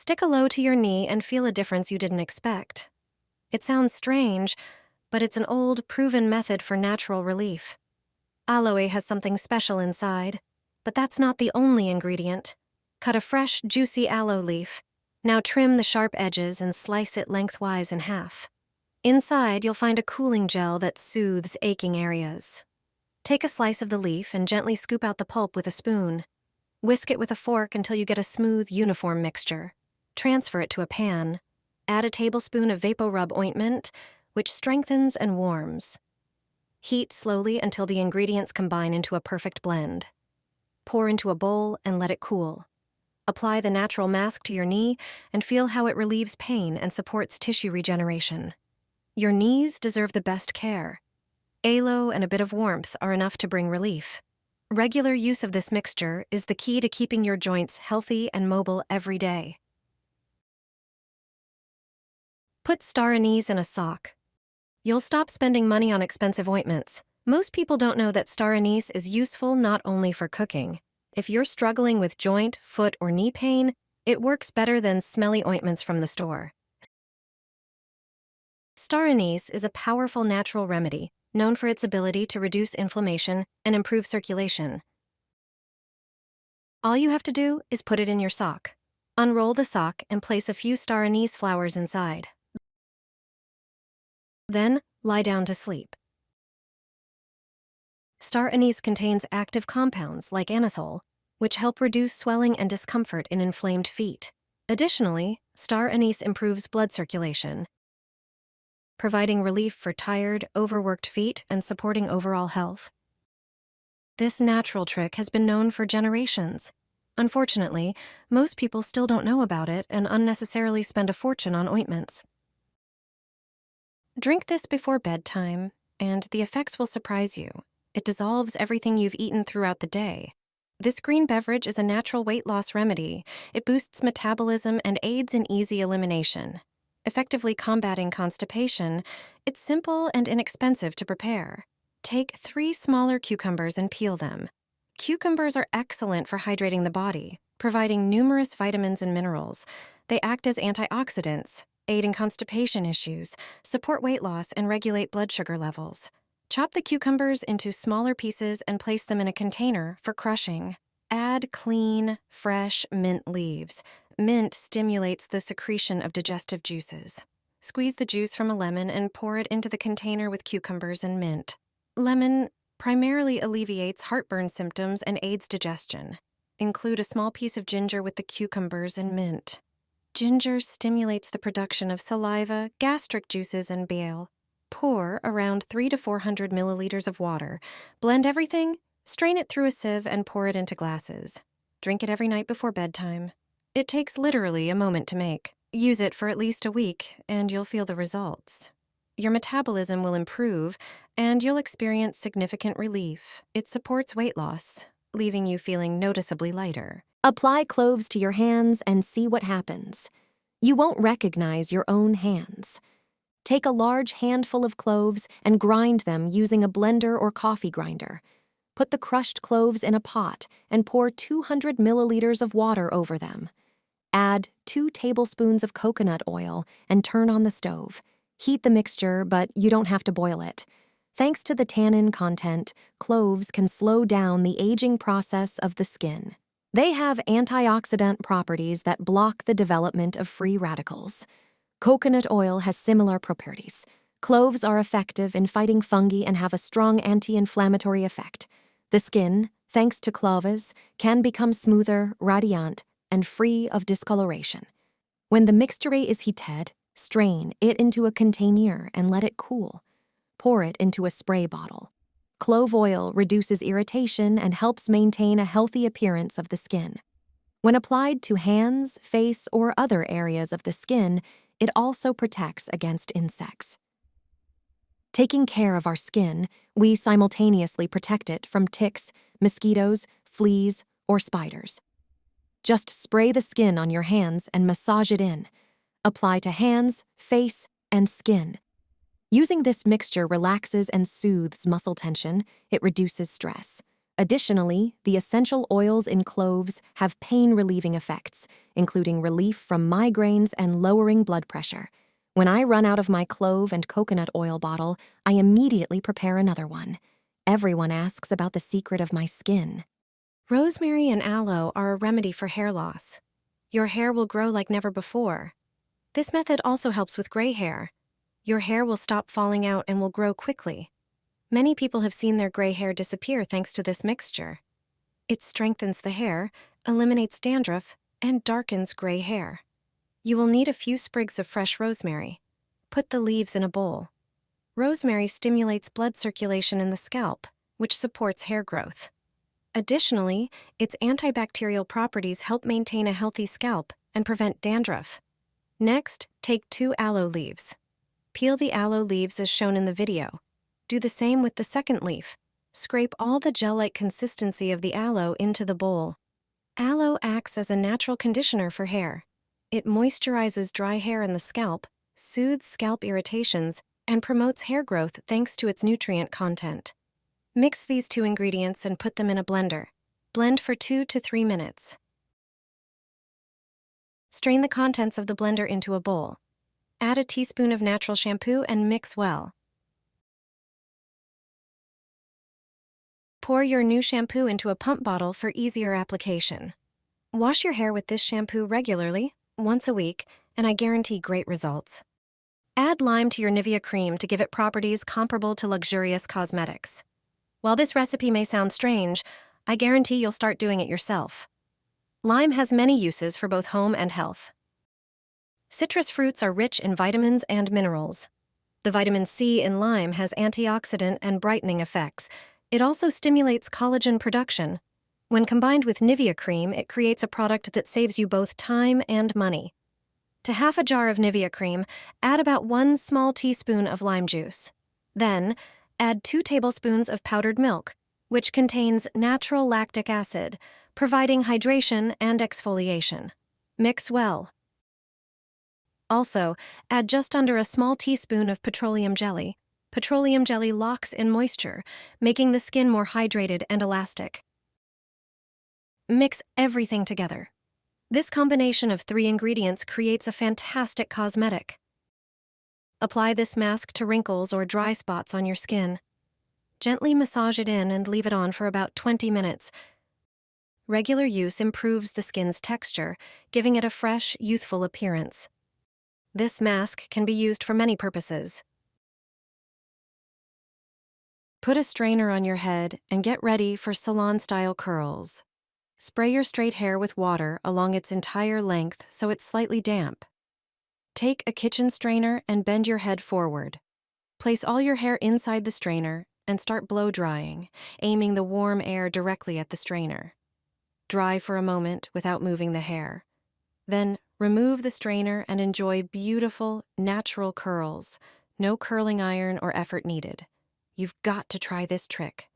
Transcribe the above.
Stick Aloe to your knee and feel a difference you didn't expect. It sounds strange, but it's an old, proven method for natural relief. Aloe has something special inside, but that's not the only ingredient. Cut a fresh, juicy aloe leaf. Now trim the sharp edges and slice it lengthwise in half. Inside, you'll find a cooling gel that soothes aching areas. Take a slice of the leaf and gently scoop out the pulp with a spoon. Whisk it with a fork until you get a smooth, uniform mixture. Transfer it to a pan. Add a tablespoon of VapoRub ointment, which strengthens and warms. Heat slowly until the ingredients combine into a perfect blend. Pour into a bowl and let it cool. Apply the natural mask to your knee and feel how it relieves pain and supports tissue regeneration. Your knees deserve the best care. Aloe and a bit of warmth are enough to bring relief. Regular use of this mixture is the key to keeping your joints healthy and mobile every day. Put star anise in a sock. You'll stop spending money on expensive ointments. Most people don't know that star anise is useful not only for cooking. If you're struggling with joint, foot, or knee pain, it works better than smelly ointments from the store. Star anise is a powerful natural remedy, known for its ability to reduce inflammation and improve circulation. All you have to do is put it in your sock. Unroll the sock and place a few star anise flowers inside. Then, lie down to sleep. Star anise contains active compounds like anethol, which help reduce swelling and discomfort in inflamed feet. Additionally, star anise improves blood circulation, providing relief for tired, overworked feet and supporting overall health. This natural trick has been known for generations. Unfortunately, most people still don't know about it and unnecessarily spend a fortune on ointments. Drink this before bedtime, and the effects will surprise you. It dissolves everything you've eaten throughout the day. This green beverage is a natural weight loss remedy. It boosts metabolism and aids in easy elimination. Effectively combating constipation, it's simple and inexpensive to prepare. Take 3 smaller cucumbers and peel them. Cucumbers are excellent for hydrating the body, providing numerous vitamins and minerals. They act as antioxidants, aid in constipation issues, support weight loss, and regulate blood sugar levels. Chop the cucumbers into smaller pieces and place them in a container for crushing. Add clean, fresh mint leaves. Mint stimulates the secretion of digestive juices. Squeeze the juice from a lemon and pour it into the container with cucumbers and mint. Lemon primarily alleviates heartburn symptoms and aids digestion. Include a small piece of ginger with the cucumbers and mint. Ginger stimulates the production of saliva, gastric juices, and bile. Pour around 300 to 400 milliliters of water. Blend everything, strain it through a sieve, and pour it into glasses. Drink it every night before bedtime. It takes literally a moment to make. Use it for at least a week, and you'll feel the results. Your metabolism will improve, and you'll experience significant relief. It supports weight loss, leaving you feeling noticeably lighter. Apply cloves to your hands and see what happens. You won't recognize your own hands. Take a large handful of cloves and grind them using a blender or coffee grinder. Put the crushed cloves in a pot and pour 200 milliliters of water over them. Add 2 tablespoons of coconut oil and turn on the stove. Heat the mixture, but you don't have to boil it. Thanks to the tannin content, cloves can slow down the aging process of the skin. They have antioxidant properties that block the development of free radicals. Coconut oil has similar properties. Cloves are effective in fighting fungi and have a strong anti-inflammatory effect. The skin, thanks to cloves, can become smoother, radiant, and free of discoloration. When the mixture is heated, strain it into a container and let it cool. Pour it into a spray bottle. Clove oil reduces irritation and helps maintain a healthy appearance of the skin. When applied to hands, face, or other areas of the skin, it also protects against insects. Taking care of our skin, we simultaneously protect it from ticks, mosquitoes, fleas, or spiders. Just spray the skin on your hands and massage it in. Apply to hands, face, and skin. Using this mixture relaxes and soothes muscle tension. It reduces stress. Additionally, the essential oils in cloves have pain-relieving effects, including relief from migraines and lowering blood pressure. When I run out of my clove and coconut oil bottle, I immediately prepare another one. Everyone asks about the secret of my skin. Rosemary and aloe are a remedy for hair loss. Your hair will grow like never before. This method also helps with gray hair. Your hair will stop falling out and will grow quickly. Many people have seen their gray hair disappear thanks to this mixture. It strengthens the hair, eliminates dandruff, and darkens gray hair. You will need a few sprigs of fresh rosemary. Put the leaves in a bowl. Rosemary stimulates blood circulation in the scalp, which supports hair growth. Additionally, its antibacterial properties help maintain a healthy scalp and prevent dandruff. Next, take 2 aloe leaves. Peel the aloe leaves as shown in the video. Do the same with the second leaf. Scrape all the gel-like consistency of the aloe into the bowl. Aloe acts as a natural conditioner for hair. It moisturizes dry hair in the scalp, soothes scalp irritations, and promotes hair growth thanks to its nutrient content. Mix these 2 ingredients and put them in a blender. Blend for 2 to 3 minutes. Strain the contents of the blender into a bowl. Add a teaspoon of natural shampoo and mix well. Pour your new shampoo into a pump bottle for easier application. Wash your hair with this shampoo regularly, once a week, and I guarantee great results. Add lime to your Nivea cream to give it properties comparable to luxurious cosmetics. While this recipe may sound strange, I guarantee you'll start doing it yourself. Lime has many uses for both home and health. Citrus fruits are rich in vitamins and minerals. The vitamin C in lime has antioxidant and brightening effects. It also stimulates collagen production. When combined with Nivea cream, it creates a product that saves you both time and money. To half a jar of Nivea cream, add about 1 small teaspoon of lime juice. Then, add 2 tablespoons of powdered milk, which contains natural lactic acid, providing hydration and exfoliation. Mix well. Also, add just under a small teaspoon of petroleum jelly. Petroleum jelly locks in moisture, making the skin more hydrated and elastic. Mix everything together. This combination of 3 ingredients creates a fantastic cosmetic. Apply this mask to wrinkles or dry spots on your skin. Gently massage it in and leave it on for about 20 minutes. Regular use improves the skin's texture, giving it a fresh, youthful appearance. This mask can be used for many purposes. Put a strainer on your head and get ready for salon-style curls. Spray your straight hair with water along its entire length so it's slightly damp. Take a kitchen strainer and bend your head forward. Place all your hair inside the strainer and start blow-drying, aiming the warm air directly at the strainer. Dry for a moment without moving the hair. Then remove the strainer and enjoy beautiful, natural curls. No curling iron or effort needed. You've got to try this trick.